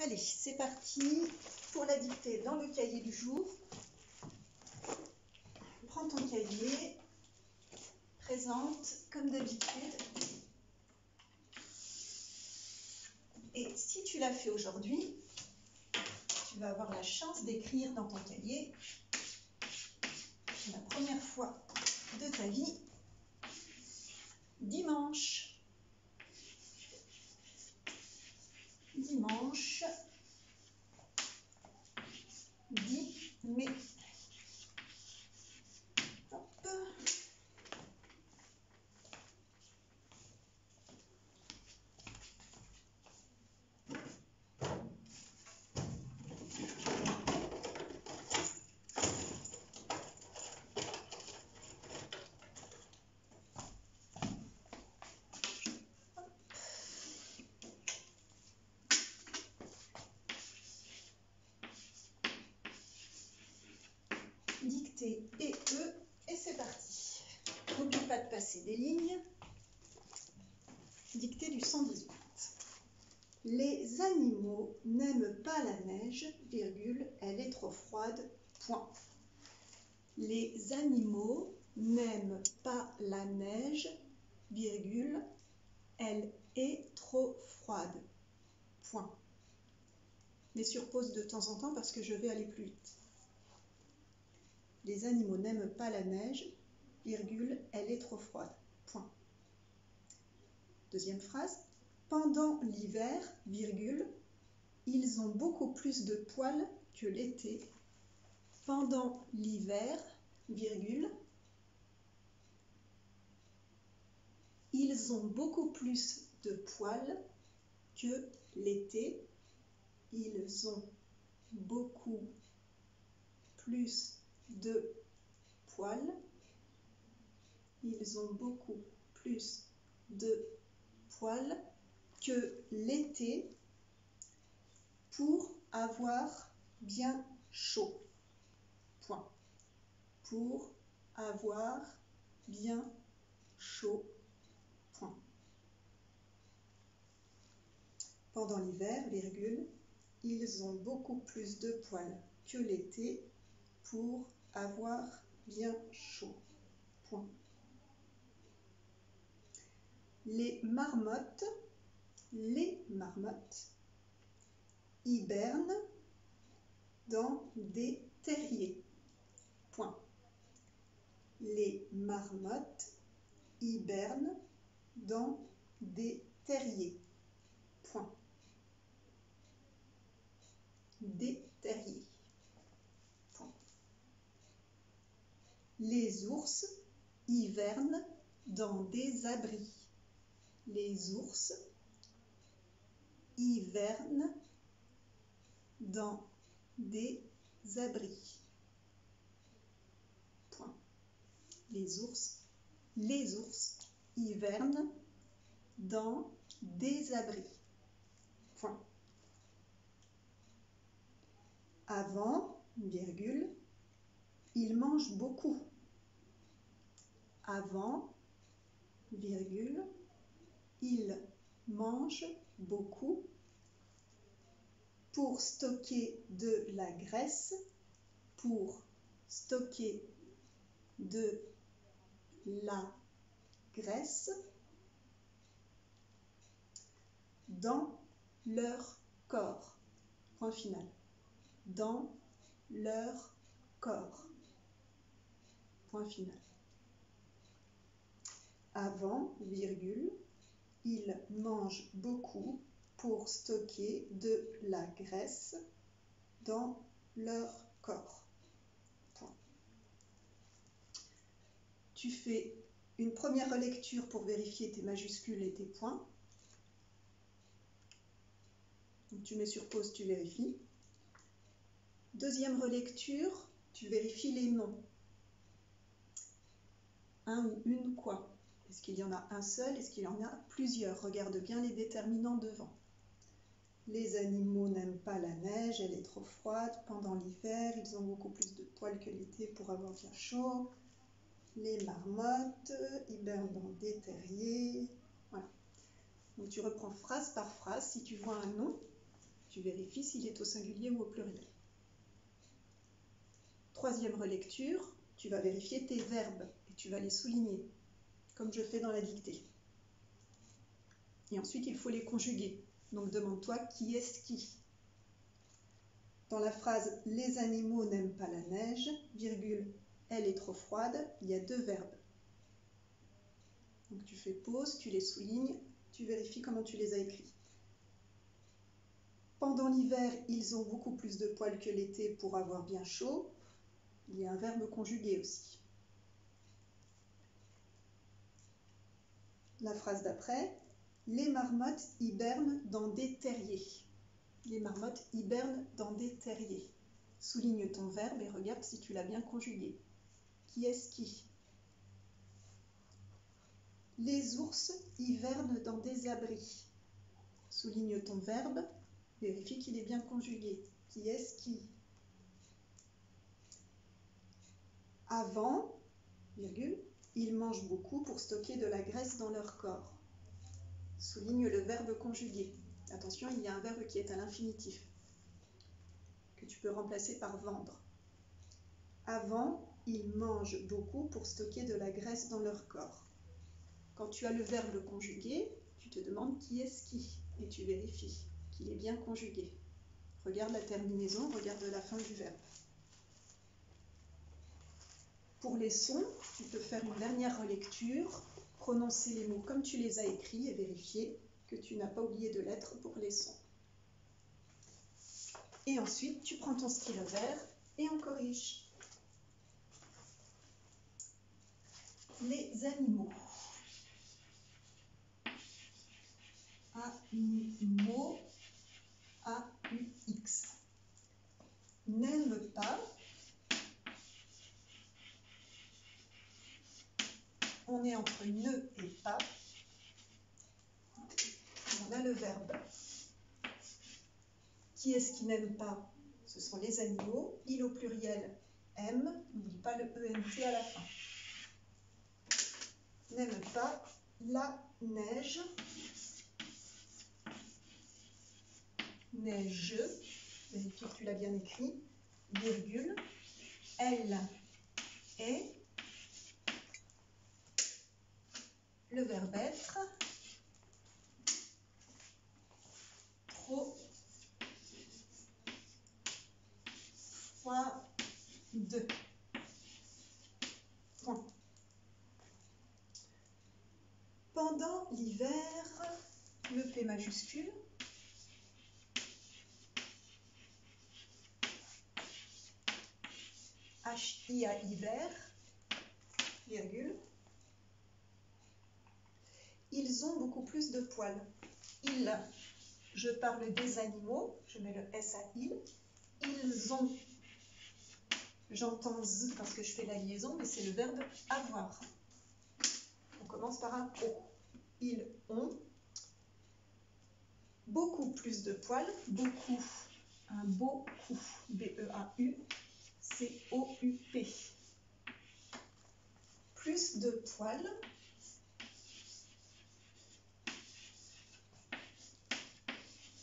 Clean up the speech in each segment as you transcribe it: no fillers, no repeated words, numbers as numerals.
Allez, c'est parti pour la dictée dans le cahier du jour. Prends ton cahier, présente comme d'habitude. Et si tu l'as fait aujourd'hui, tu vas avoir la chance d'écrire dans ton cahier la première fois de ta vie, dimanche. Dimanche 10 mai. Hop. Dictée et E, et c'est parti. N'oublie pas de passer des lignes. Dictée du 118. Les animaux n'aiment pas la neige, virgule, elle est trop froide, point. Les animaux n'aiment pas la neige, virgule, elle est trop froide, point. Mais sur pause de temps en temps parce que je vais aller plus vite. Les animaux n'aiment pas la neige, virgule, elle est trop froide, point. Deuxième phrase. Pendant l'hiver, virgule, ils ont beaucoup plus de poils que l'été. Pendant l'hiver, virgule, ils ont beaucoup plus de poils que l'été. Ils ont beaucoup plus de poils. Ils ont beaucoup plus de poils que l'été pour avoir bien chaud. Point. Pour avoir bien chaud. Point. Pendant l'hiver, virgule, ils ont beaucoup plus de poils que l'été pour avoir bien chaud. Point. Les marmottes hibernent dans des terriers. Point. Les marmottes hibernent dans des terriers. Point. Des terriers. Point. Les ours hivernent dans des abris. Les ours hivernent dans des abris. Point. Les ours hivernent dans des abris. Point. Avant, virgule, ils mangent beaucoup. Avant, virgule, ils mangent beaucoup pour stocker de la graisse, pour stocker de la graisse dans leur corps. Point final. Dans leur corps. Point final. Avant, virgule, ils mangent beaucoup pour stocker de la graisse dans leur corps. Point. Tu fais une première relecture pour vérifier tes majuscules et tes points. Donc, tu mets sur pause, tu vérifies. Deuxième relecture, tu vérifies les noms. Un ou une quoi? Est-ce qu'il y en a un seul? Est-ce qu'il y en a plusieurs? Regarde bien les déterminants devant. Les animaux n'aiment pas la neige, elle est trop froide. Pendant l'hiver, ils ont beaucoup plus de poils que l'été pour avoir bien chaud. Les marmottes hibernent dans des terriers. Voilà. Donc tu reprends phrase par phrase. Si tu vois un nom, Tu vérifies s'il est au singulier ou au pluriel. Troisième relecture, tu vas vérifier tes verbes et tu vas les souligner, comme je fais dans la dictée. Et ensuite, il faut les conjuguer. Donc, demande-toi qui est-ce qui. Dans la phrase « Les animaux n'aiment pas la neige, virgule, elle est trop froide », il y a deux verbes. Donc, tu fais pause, tu les soulignes, tu vérifies comment tu les as écrits. Pendant l'hiver, ils ont beaucoup plus de poils que l'été pour avoir bien chaud. Il y a un verbe conjugué aussi. La phrase d'après, les marmottes hibernent dans des terriers. Les marmottes hibernent dans des terriers. Souligne ton verbe et regarde si tu l'as bien conjugué. Qui est-ce qui? Les ours hivernent dans des abris. Souligne ton verbe, vérifie qu'il est bien conjugué. Qui est-ce qui? Avant, virgule, ils mangent beaucoup pour stocker de la graisse dans leur corps. Souligne le verbe conjugué. Attention, il y a un verbe qui est à l'infinitif, que tu peux remplacer par vendre. Avant, ils mangent beaucoup pour stocker de la graisse dans leur corps. Quand tu as le verbe conjugué, tu te demandes qui est-ce qui, et tu vérifies qu'il est bien conjugué. Regarde la terminaison, regarde la fin du verbe. Pour les sons, tu peux faire une dernière relecture, prononcer les mots comme tu les as écrits et vérifier que tu n'as pas oublié de lettres pour les sons. Et ensuite, tu prends ton stylo vert et on corrige. Les animaux. Animaux, A-U-X. N'aiment pas. On est entre ne et pas. On a le verbe. Qui est-ce qui n'aime pas? Ce sont les animaux. Il au pluriel aime. N'oublie pas le ENT à la fin. N'aime pas la neige. Neige. Vérifie que tu l'as bien écrit. Virgule. Elle est. Le verbe être. Trop. Froide. Point. Pendant l'hiver, le P majuscule. H-I-A hiver, virgule. Ils ont beaucoup plus de poils. Ils, je parle des animaux, je mets le S à il. Ils ont, j'entends Z parce que je fais la liaison, mais c'est le verbe avoir. On commence par un O. Ils ont beaucoup plus de poils, beaucoup, un beau coup, B-E-A-U, C-O-U-P. Plus de poils.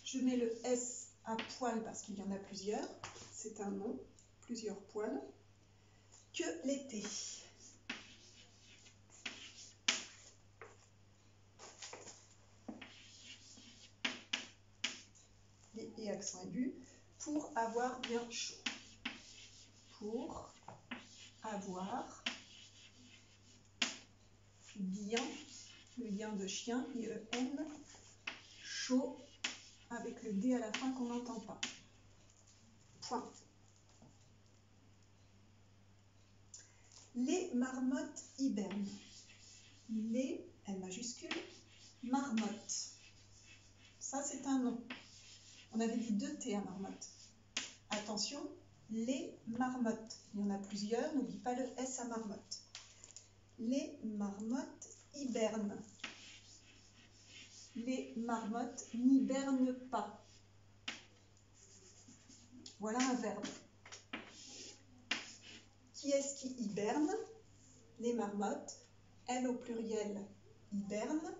Je mets le S à poil parce qu'il y en a plusieurs, c'est un nom, plusieurs poils, que l'été. Et accent aigu, pour avoir bien chaud. Pour avoir bien, le lien de chien, I-E-N, chaud, avec le D à la fin qu'on n'entend pas. Point. Les marmottes hibernent. Les, L majuscule, marmottes. Ça, c'est un nom. On avait dit 2 T à marmotte. Attention, les marmottes. Il y en a plusieurs, n'oublie pas le S à marmotte. Les marmottes hibernent. Les marmottes n'hibernent pas. Voilà un verbe. Qui est-ce qui hiberne? Les marmottes. Elles au pluriel hibernent.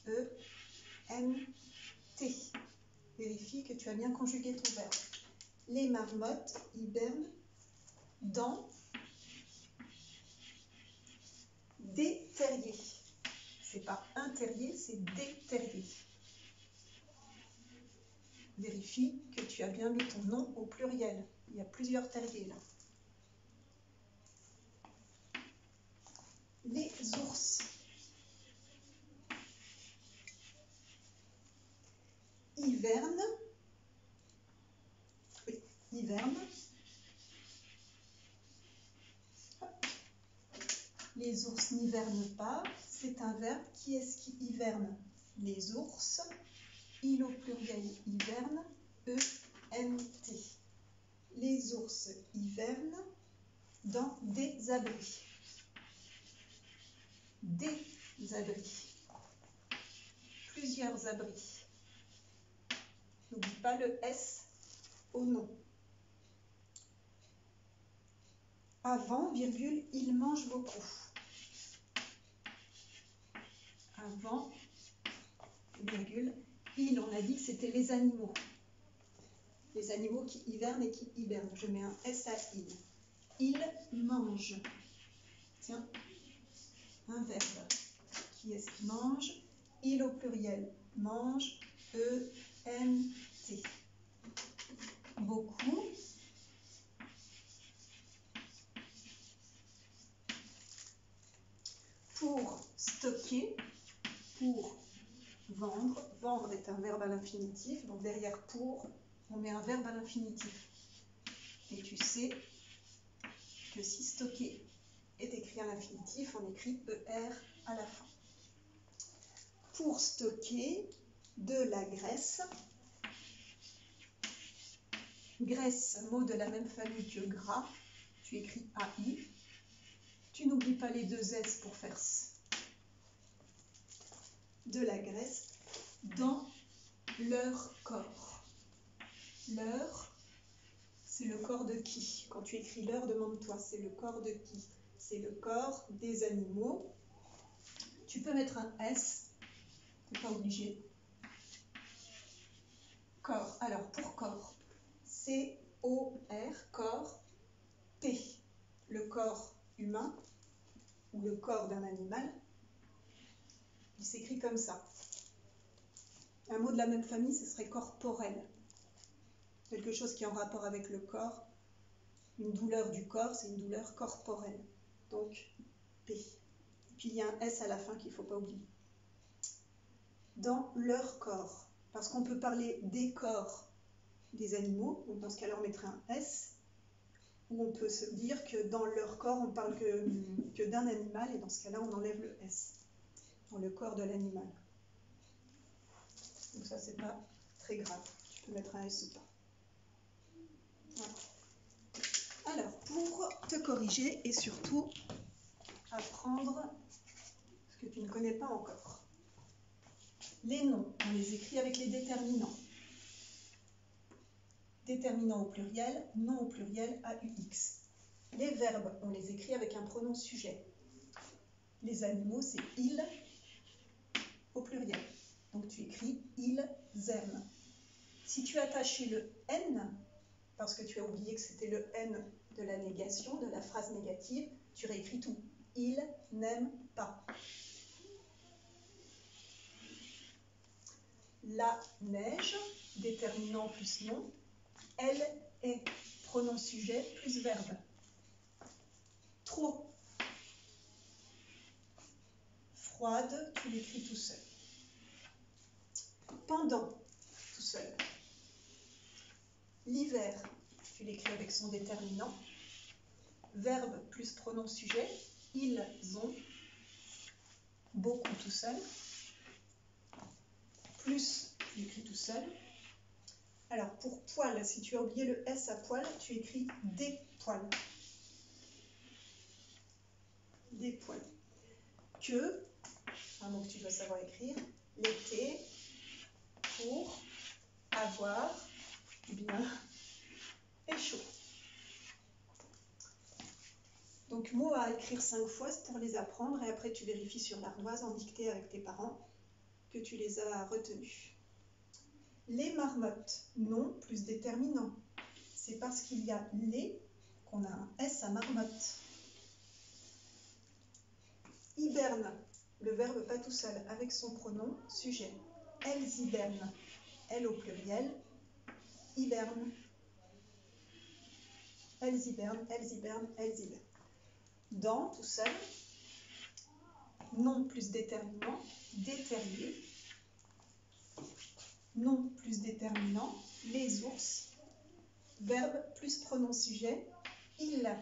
E-N-T. Vérifie que tu as bien conjugué ton verbe. Les marmottes hibernent dans des terriers. C'est pas un terrier, c'est des terriers. Vérifie que tu as bien mis ton nom au pluriel. Il y a plusieurs terriers là. Les ours hivernent. Oui, hivernent. Les ours n'hivernent pas. C'est un verbe. Qui est-ce qui hiverne? Les ours. Il au pluriel hiverne. E-N-T. Les ours hivernent dans des abris. Des abris. Plusieurs abris. N'oublie pas le S au nom. Avant, virgule, il mange beaucoup. Avant, virgule, il, on a dit que c'était les animaux. Les animaux qui hivernent et qui hibernent. Je mets un S à il. Il mange. Tiens, un verbe. Qui est-ce qui mange? Il au pluriel. Mange. E-N-T. Beaucoup. Pour stocker, pour vendre. Vendre est un verbe à l'infinitif, donc derrière pour, on met un verbe à l'infinitif. Et tu sais que si stocker est écrit à l'infinitif, on écrit ER à la fin. Pour stocker de la graisse. Graisse, mot de la même famille que gras, tu écris AI. Tu n'oublies pas les deux S pour faire de la graisse dans leur corps. Leur, c'est le corps de qui? Quand tu écris leur, demande-toi, c'est le corps de qui? C'est le corps des animaux. Tu peux mettre un S, tu n'es pas obligé. Corps, alors pour corps, C-O-R, corps, P, le corps humain ou le corps d'un animal. Il s'écrit comme ça. Un mot de la même famille, ce serait corporel. Quelque chose qui est en rapport avec le corps. Une douleur du corps, c'est une douleur corporelle. Donc, P. Et puis, il y a un S à la fin qu'il ne faut pas oublier. Dans leur corps. Parce qu'on peut parler des corps des animaux. Donc, dans ce cas-là, on mettrait un S. Ou on peut se dire que dans leur corps, on parle que d'un animal. Et dans ce cas-là, on enlève le S. Dans le corps de l'animal. Donc ça, c'est pas très grave. Tu peux mettre un S ou pas. Voilà. Alors, pour te corriger et surtout apprendre ce que tu ne connais pas encore. Les noms, on les écrit avec les déterminants. Déterminant au pluriel, nom au pluriel, AUX. Les verbes, on les écrit avec un pronom sujet. Les animaux, c'est ils au pluriel. Donc tu écris ils aiment. Si tu attachais le N, parce que tu as oublié que c'était le N de la négation, de la phrase négative, tu réécris tout. Ils n'aiment pas. La neige, déterminant plus nom. Elle est, pronom sujet plus verbe. Trop. Froide, tu l'écris tout seul. Pendant, tout seul. L'hiver, tu l'écris avec son déterminant. Verbe plus pronom sujet. Ils ont. Beaucoup tout seul. Plus, tu l'écris tout seul. Alors, pour poil, si tu as oublié le S à poil, tu écris des poils. Des poils. Que, un mot que tu dois savoir écrire, l'été, pour avoir bien et chaud. Donc, mots à écrire 5 fois pour les apprendre et après tu vérifies sur l'ardoise en dictée avec tes parents que tu les as retenus. Les marmottes, nom plus déterminant. C'est parce qu'il y a les qu'on a un S à marmotte. Hiberne, le verbe pas tout seul, avec son pronom sujet. Elles hibernent, elles au pluriel, hibernent. Elles hibernent, elles hibernent, elles hibernent. Dans, tout seul, nom plus déterminant, déterrier. Nom plus déterminant, les ours. Verbe plus pronom sujet, ils.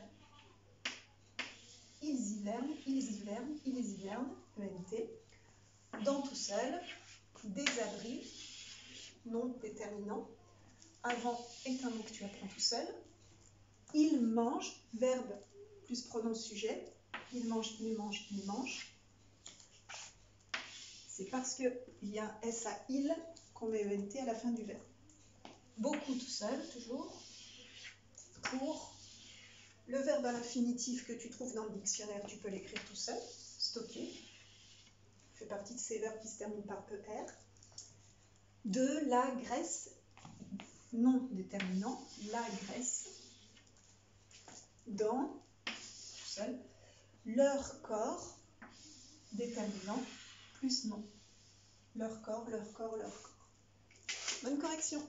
Ils hivernent, ils hivernent, ils hivernent, ENT. Dans tout seul, des abris, nom déterminant. Avant est un mot que tu apprends tout seul. Ils mangent, verbe plus pronom sujet. Ils mangent, ils mangent, ils mangent. C'est parce qu'il y a un S à il qu'on met ENT à la fin du verbe. Beaucoup tout seul, toujours. Pour le verbe à l'infinitif que tu trouves dans le dictionnaire, tu peux l'écrire tout seul. Stocker. Fait partie de ces verbes qui se terminent par ER. De la graisse, non déterminant, la graisse. Dans, tout seul, leur corps, déterminant, plus non. Leur corps, leur corps, leur corps. Bonne correction.